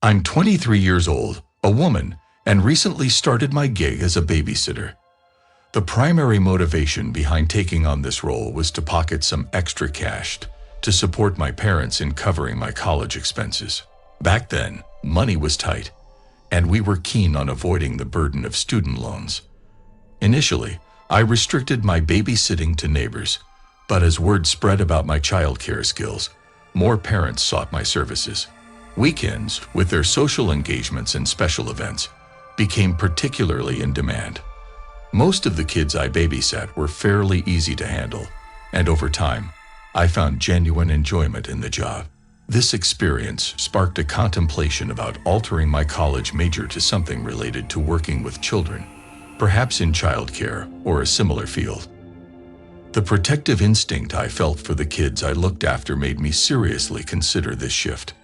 I'm 23 years old, a woman, and recently started my gig as a babysitter. The primary motivation behind taking on this role was to pocket some extra cash to support my parents in covering my college expenses. Back then, money was tight, and we were keen on avoiding the burden of student loans. Initially, I restricted my babysitting to neighbors, but as word spread about my childcare skills, more parents sought my services. Weekends, with their social engagements and special events, became particularly in demand. Most of the kids I babysat were fairly easy to handle, and over time, I found genuine enjoyment in the job. This experience sparked a contemplation about altering my college major to something related to working with children, perhaps in childcare or a similar field. The protective instinct I felt for the kids I looked after made me seriously consider this shift.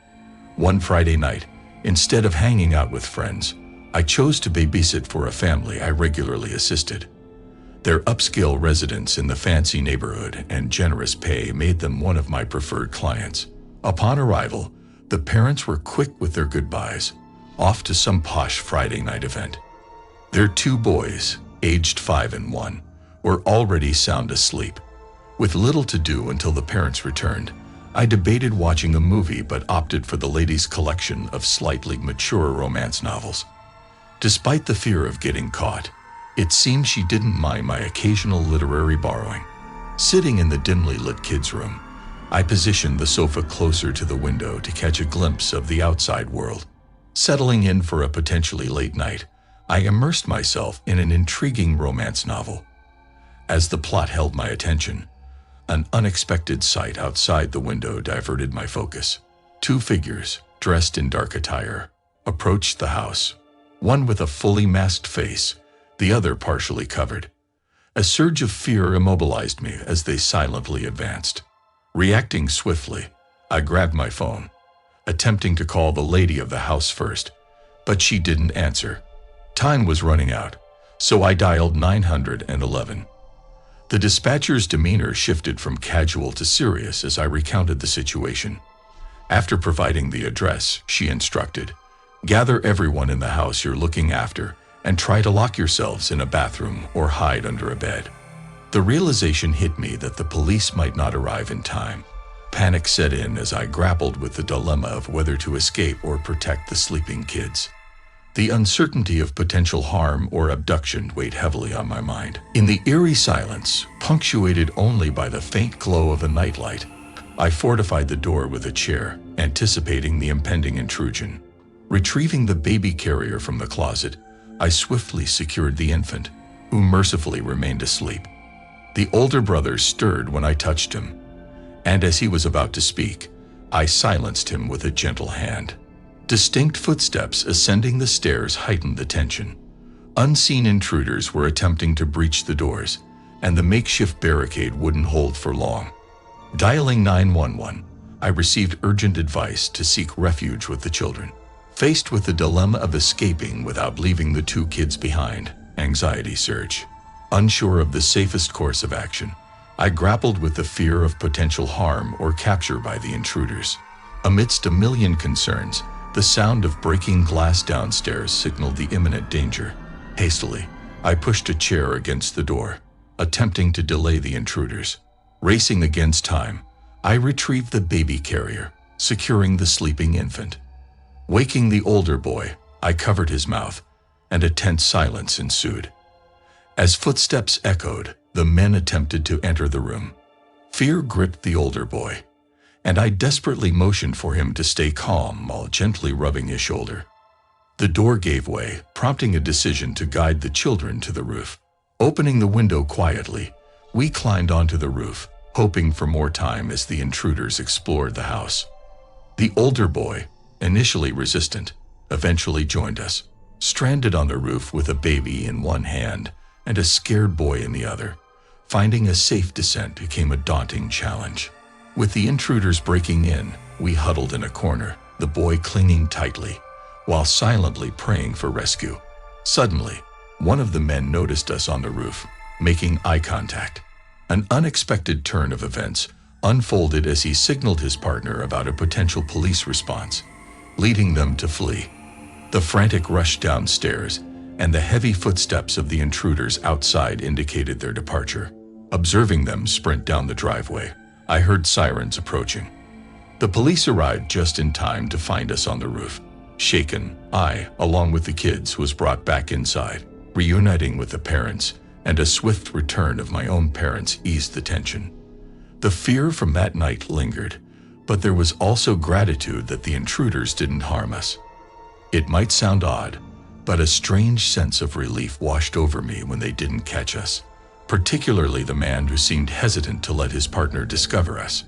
One Friday night, instead of hanging out with friends, I chose to babysit for a family I regularly assisted. Their upscale residence in the fancy neighborhood and generous pay made them one of my preferred clients. Upon arrival, the parents were quick with their goodbyes, off to some posh Friday night event. Their two boys, aged 5 and 1, were already sound asleep. With little to do until the parents returned, I debated watching a movie but opted for the lady's collection of slightly mature romance novels. Despite the fear of getting caught, it seemed she didn't mind my occasional literary borrowing. Sitting in the dimly lit kids' room, I positioned the sofa closer to the window to catch a glimpse of the outside world. Settling in for a potentially late night, I immersed myself in an intriguing romance novel. As the plot held my attention, an unexpected sight outside the window diverted my focus. Two figures, dressed in dark attire, approached the house, one with a fully masked face, the other partially covered. A surge of fear immobilized me as they silently advanced. Reacting swiftly, I grabbed my phone, attempting to call the lady of the house first, but she didn't answer. Time was running out, so I dialed 911. The dispatcher's demeanor shifted from casual to serious as I recounted the situation. After providing the address, she instructed, "Gather everyone in the house you're looking after and try to lock yourselves in a bathroom or hide under a bed." The realization hit me that the police might not arrive in time. Panic set in as I grappled with the dilemma of whether to escape or protect the sleeping kids. The uncertainty of potential harm or abduction weighed heavily on my mind. In the eerie silence, punctuated only by the faint glow of a nightlight, I fortified the door with a chair, anticipating the impending intrusion. Retrieving the baby carrier from the closet, I swiftly secured the infant, who mercifully remained asleep. The older brother stirred when I touched him, and as he was about to speak, I silenced him with a gentle hand. Distinct footsteps ascending the stairs heightened the tension. Unseen intruders were attempting to breach the doors, and the makeshift barricade wouldn't hold for long. Dialing 911, I received urgent advice to seek refuge with the children. Faced with the dilemma of escaping without leaving the two kids behind, anxiety surged. Unsure of the safest course of action, I grappled with the fear of potential harm or capture by the intruders. Amidst a million concerns, the sound of breaking glass downstairs signaled the imminent danger. Hastily, I pushed a chair against the door, attempting to delay the intruders. Racing against time, I retrieved the baby carrier, securing the sleeping infant. Waking the older boy, I covered his mouth, and a tense silence ensued. As footsteps echoed, the men attempted to enter the room. Fear gripped the older boy, and I desperately motioned for him to stay calm while gently rubbing his shoulder. The door gave way, prompting a decision to guide the children to the roof. Opening the window quietly, we climbed onto the roof, hoping for more time as the intruders explored the house. The older boy, initially resistant, eventually joined us, stranded on the roof with a baby in one hand and a scared boy in the other. Finding a safe descent became a daunting challenge. With the intruders breaking in, we huddled in a corner, the boy clinging tightly, while silently praying for rescue. Suddenly, one of the men noticed us on the roof, making eye contact. An unexpected turn of events unfolded as he signaled his partner about a potential police response. leading them to flee. The frantic rush downstairs and the heavy footsteps of the intruders outside indicated their departure. Observing them sprint down the driveway, I heard sirens approaching. The police arrived just in time to find us on the roof. Shaken, I, along with the kids, was brought back inside. Reuniting with the parents and a swift return of my own parents eased the tension. The fear from that night lingered, but there was also gratitude that the intruders didn't harm us. It might sound odd, but a strange sense of relief washed over me when they didn't catch us, particularly the man who seemed hesitant to let his partner discover us.